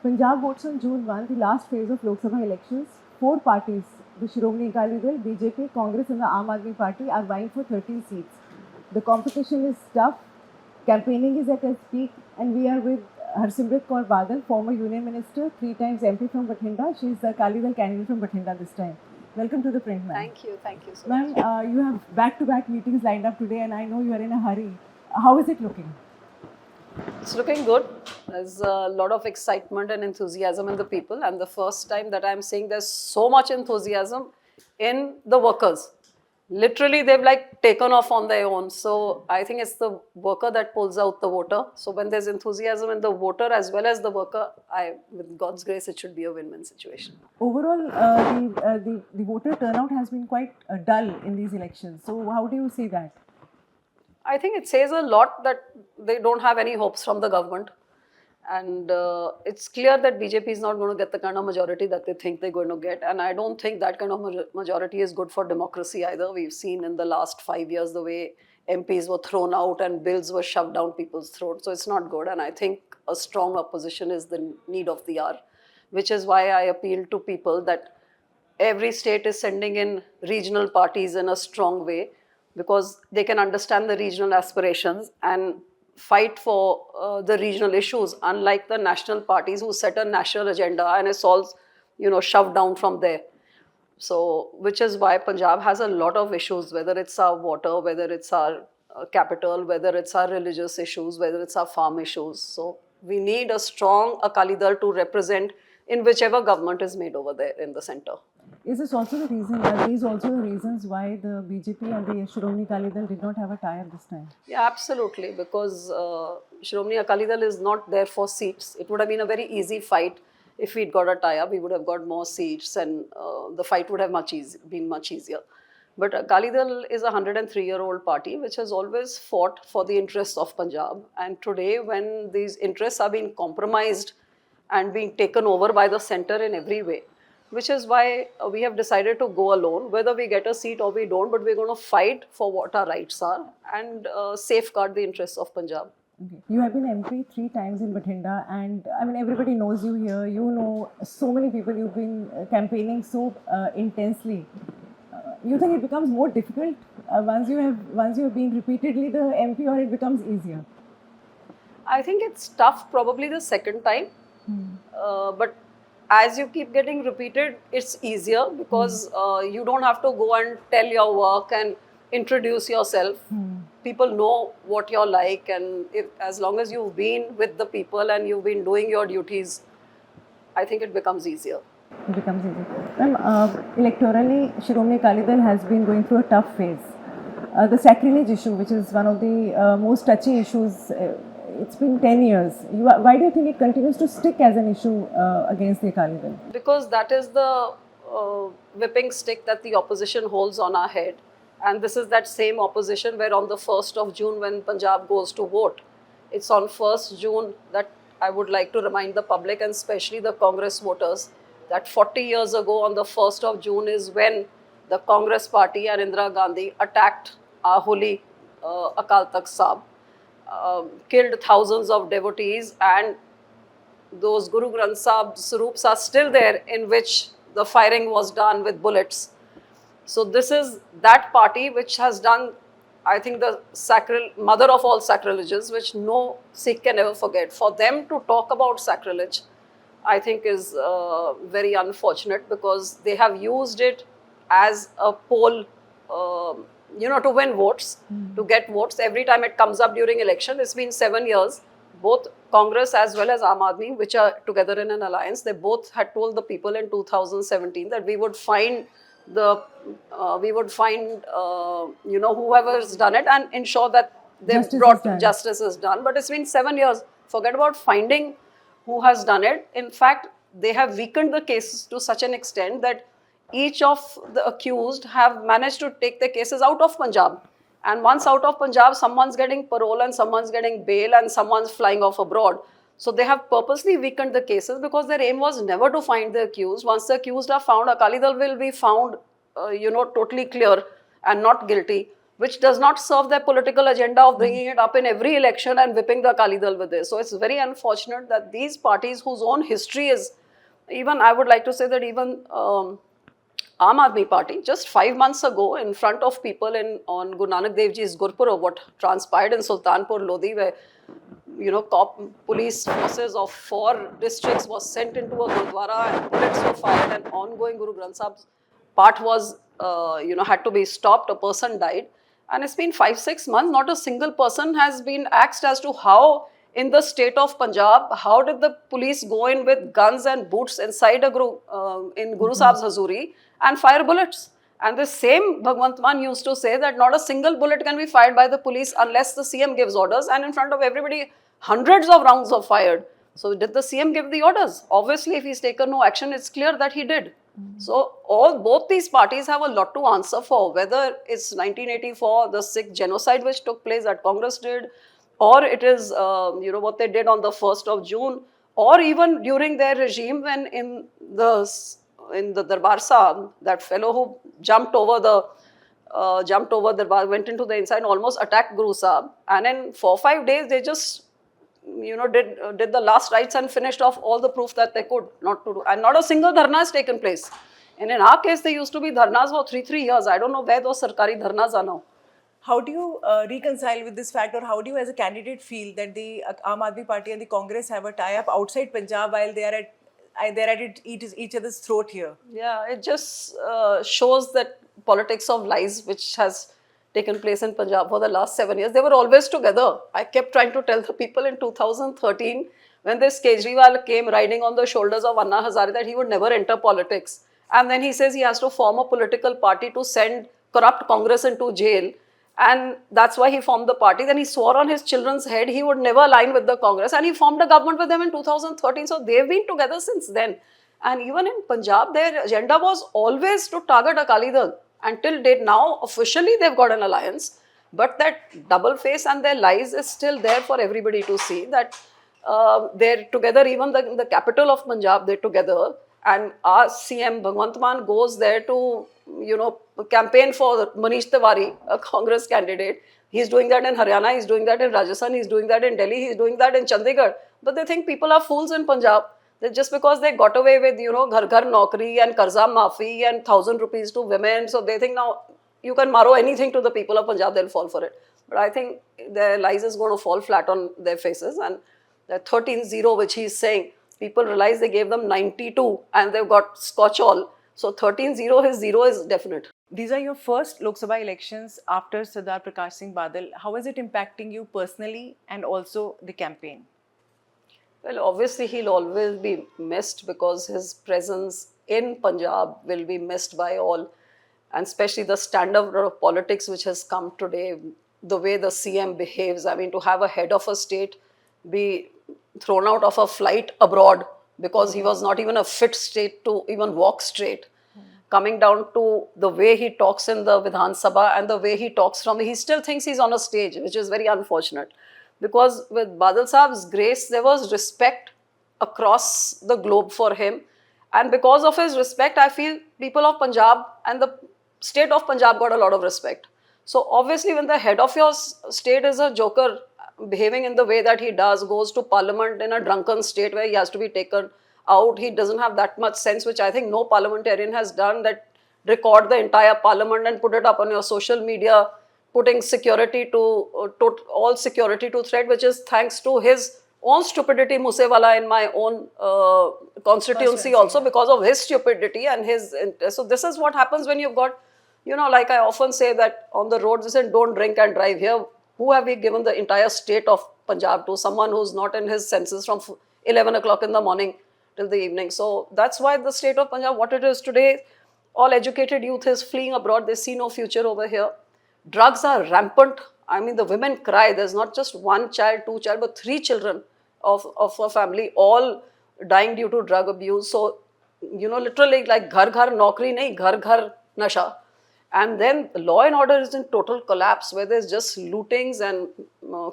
Punjab votes on June 1, the last phase of Lok Sabha elections. Four parties, the Shiromani Akali Dal, BJP, Congress and the Aam Aadmi Party are vying for 13 seats. The competition is tough, campaigning is at its peak, and we are with Harsimrat Kaur Badal, former Union Minister, 3 times MP from Bathinda. She is the Akali Dal candidate from Bathinda this time. Welcome to the print, ma'am. Thank you so Ma'am, much. you have back-to-back meetings lined up today, and I know you are in a hurry. How is it looking? It's looking good. There's a lot of excitement and enthusiasm in the people, and the first time that I'm seeing there's so much enthusiasm in the workers. Literally, they've like taken off on their own. So I think it's the worker that pulls out the voter. So when there's enthusiasm in the voter as well as the worker, with God's grace, it should be a win-win situation. Overall, the voter turnout has been quite dull in these elections. So how do you see that? I think it says a lot that they don't have any hopes from the government. And it's clear that BJP is not going to get the kind of majority that they think they're going to get. And I don't think that kind of majority is good for democracy either. We've seen in the last 5 years the way MPs were thrown out and bills were shoved down people's throats. So it's not good. And I think a strong opposition is the need of the hour, which is why I appeal to people that every state is sending in regional parties in a strong way, because they can understand the regional aspirations and fight for the regional issues, unlike the national parties who set a national agenda and it's all, shoved down from there. So, which is why Punjab has a lot of issues, whether it's our water, whether it's our capital, whether it's our religious issues, whether it's our farm issues. So, we need a strong Akali Dal to represent in whichever government is made over there in the center. Is this also the reason? Are these also the reasons why the BJP and the Shiromani Akali Dal did not have a tie-up this time? Yeah, absolutely. Because Shiromani Akali Dal is not there for seats. It would have been a very easy fight if we'd got a tie-up. We would have got more seats, and the fight would have been much easier. But Akali Dal is a 103-year-old party which has always fought for the interests of Punjab. And today, when these interests are being compromised and being taken over by the center in every way, which is why we have decided to go alone, whether we get a seat or we don't, but we're going to fight for what our rights are and safeguard the interests of Punjab. Okay. You have been MP 3 times in Bathinda, and I mean everybody knows you here. You know so many people. You've been campaigning so intensely. You think it becomes more difficult once you have been repeatedly the MP, or it becomes easier? I think it's tough probably the second time, but as you keep getting repeated, it's easier because you don't have to go and tell your work and introduce yourself. People know what you're like, and as long as you've been with the people and you've been doing your duties, I think it becomes easier. It becomes easier. Ma'am, electorally, Shiromani Akali Dal has been going through a tough phase. The sacrilege issue, which is one of the most touchy issues, it's been 10 years. Why do you think it continues to stick as an issue against the Akali Dal? Because that is the whipping stick that the opposition holds on our head. And this is that same opposition where on the 1st of June, when Punjab goes to vote, it's on 1st June that I would like to remind the public, and especially the Congress voters, that 40 years ago on the 1st of June is when the Congress party and Indira Gandhi attacked our holy Akal Takht Sahib, killed thousands of devotees, and those Guru Granth Sahib Swarups are still there, in which the firing was done with bullets. So this is that party which has done, I think, the mother of all sacrileges, which no Sikh can ever forget. For them to talk about sacrilege, I think is very unfortunate, because they have used it as a poll, to win votes, to get votes. Every time it comes up during election, it's been 7 years. Both Congress as well as Aam Aadmi, which are together in an alliance, they both had told the people in 2017 that we would find whoever has done it and ensure that justice is done. But it's been 7 years. Forget about finding who has done it. In fact, they have weakened the cases to such an extent that each of the accused have managed to take their cases out of Punjab. And once out of Punjab, someone's getting parole and someone's getting bail and someone's flying off abroad. So they have purposely weakened the cases because their aim was never to find the accused. Once the accused are found, Akali Dal will be found, totally clear and not guilty. which does not serve their political agenda of bringing it up in every election and whipping the Akali Dal with this. So it's very unfortunate that these parties whose own history is, even I would like to say that even Aam Aadmi Party, just 5 months ago, in front of people on Guru Nanak Dev Ji's Gurpurab, what transpired in Sultanpur Lodi, where police forces of 4 districts was sent into a Gurdwara and bullets were fired, and ongoing Guru Granth Sahib's part was, had to be stopped. A person died, and it's been 5-6 months. Not a single person has been asked as to how, in the state of Punjab, how did the police go in with guns and boots inside a Guru Sahib's Hazuri and fire bullets? And the same Bhagwant Mann used to say that not a single bullet can be fired by the police unless the CM gives orders, and in front of everybody, hundreds of rounds are fired. So did the CM give the orders? Obviously, if he's taken no action, it's clear that he did. So both these parties have a lot to answer for, whether it's 1984, the Sikh genocide which took place that Congress did, or it is what they did on the 1st of June, or even during their regime when in the Darbar Sahib, that fellow who jumped over Darbar, went into the inside and almost attacked Guru Sahib, and in 4-5 days they just did the last rites and finished off all the proof that they could not to do, and not a single dharna has taken place. And in our case, there used to be dharnas for 3 years. I don't know where those sarkari dharnas are now. How do you reconcile with this fact, or how do you as a candidate feel that the Aam Aadmi Party and the Congress have a tie-up outside Punjab while they are at each other's throat here? Yeah, it just shows that politics of lies which has taken place in Punjab for the last 7 years. They were always together. I kept trying to tell the people in 2013 when this Kejriwal came riding on the shoulders of Anna Hazare that he would never enter politics. And then he says he has to form a political party to send corrupt Congress into jail. And that's why he formed the party. Then he swore on his children's head he would never align with the Congress. And he formed a government with them in 2013. So they've been together since then. And even in Punjab, their agenda was always to target Akali Dal. Until date, now officially they've got an alliance. But that double face and their lies is still there for everybody to see. That they're together, even the capital of Punjab, they're together. And our CM Bhagwant Mann goes there to, campaign for Manish Tiwari, a Congress candidate. He's doing that in Haryana, he's doing that in Rajasthan, he's doing that in Delhi, he's doing that in Chandigarh. But they think people are fools in Punjab. That just because they got away with, ghar ghar naukri and karza maafi and 1,000 rupees to women, so they think now you can borrow anything to the people of Punjab, they'll fall for it. But I think their lies is going to fall flat on their faces. And the 13-0 which he's saying, people realize they gave them 92 and they've got scotch all. So 13-0, his 0 is definite. These are your first Lok Sabha elections after Sardar Prakash Singh Badal. How is it impacting you personally and also the campaign? Well, obviously he'll always be missed because his presence in Punjab will be missed by all. And especially the standard of politics which has come today, the way the CM behaves. I mean, to have a head of a state be thrown out of a flight abroad because he was not even a fit state to even walk straight. Coming down to the way he talks in the Vidhan Sabha and the way he talks he still thinks he's on a stage, which is very unfortunate. Because with Badal Sahab's grace, there was respect across the globe for him. And because of his respect, I feel people of Punjab and the state of Punjab got a lot of respect. So obviously when the head of your state is a joker, behaving in the way that he does, goes to parliament in a drunken state where he has to be taken out, he doesn't have that much sense, which I think no parliamentarian has done, that record the entire parliament and put it up on your social media, putting security to all security to threat, which is thanks to his own stupidity, Musewala, in my own constituency also, because of his stupidity and his. So this is what happens when you've got, like I often say that on the roads, they say don't drink and drive. Here, who have we given the entire state of Punjab to? Someone who's not in his senses from 11 o'clock in the morning till the evening. So that's why the state of Punjab, what it is today, all educated youth is fleeing abroad. They see no future over here. Drugs are rampant. I mean, the women cry. There's not just 1 child, 2 child, but 3 children of a family, all dying due to drug abuse. So, literally like ghar ghar naukri nahi, ghar ghar nasha. And then law and order is in total collapse, where there's just lootings and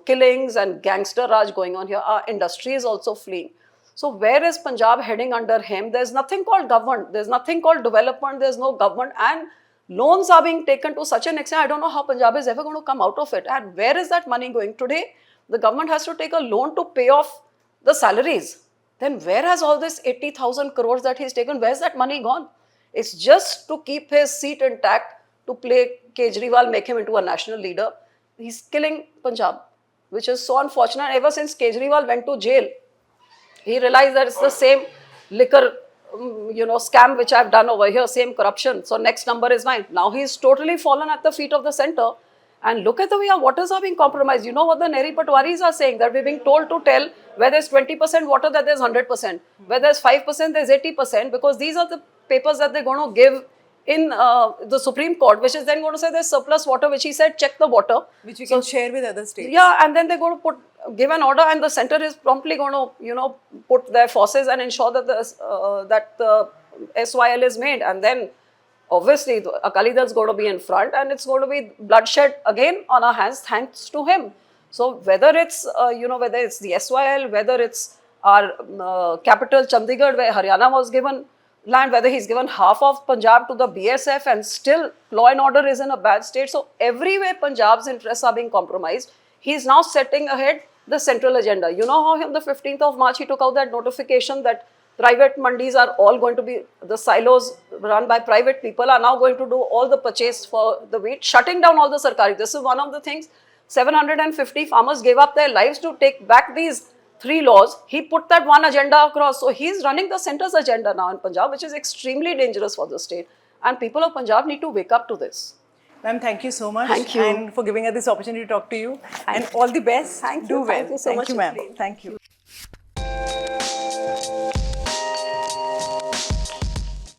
killings and gangster raj going on here. Our industry is also fleeing. So where is Punjab heading under him? There's nothing called government. There's nothing called development. There's no government. And Loans are being taken to such an extent, I don't know how Punjab is ever going to come out of it. And where is that money going? Today, the government has to take a loan to pay off the salaries. Then where has all this 80,000 crores that he's taken, where's that money gone? It's just to keep his seat intact, to play Kejriwal, make him into a national leader. He's killing Punjab, which is so unfortunate. Ever since Kejriwal went to jail, he realized that it's the same liquor, scam which I've done over here, same corruption. So next number is mine. Now he's totally fallen at the feet of the center. And look at the way our waters are being compromised. You know what the Nehri Patwaris are saying? That we're being told to tell where there's 20% water, that there's 100%. Where there's 5%, there's 80%. Because these are the papers that they're going to give in the Supreme Court, which is then going to say there's surplus water, which he said, check the water. Which we can share with other states. Yeah, and then they're going to give an order, and the center is promptly going to, put their forces and ensure that the SYL is made. And then, obviously, Akali Dal is going to be in front, and it's going to be bloodshed again on our hands, thanks to him. So whether it's, whether it's the SYL, whether it's our capital Chandigarh, where Haryana was given land, whether he's given half of Punjab to the BSF, and still law and order is in a bad state. So everywhere Punjab's interests are being compromised. He's now setting ahead the central agenda. You know how on the 15th of March he took out that notification that private mandis are all going to be, the silos run by private people are now going to do all the purchase for the wheat, shutting down all the sarkari. This is one of the things. 750 farmers gave up their lives to take back these 3 laws. He put that one agenda across. So he's running the centre's agenda now in Punjab, which is extremely dangerous for the state. And people of Punjab need to wake up to this. Ma'am, thank you so much. Thank you. And for giving us this opportunity to talk to you. And all the best. Thank you. Do well. Thank you so much, Thank you, ma'am. Jyoti. Thank you.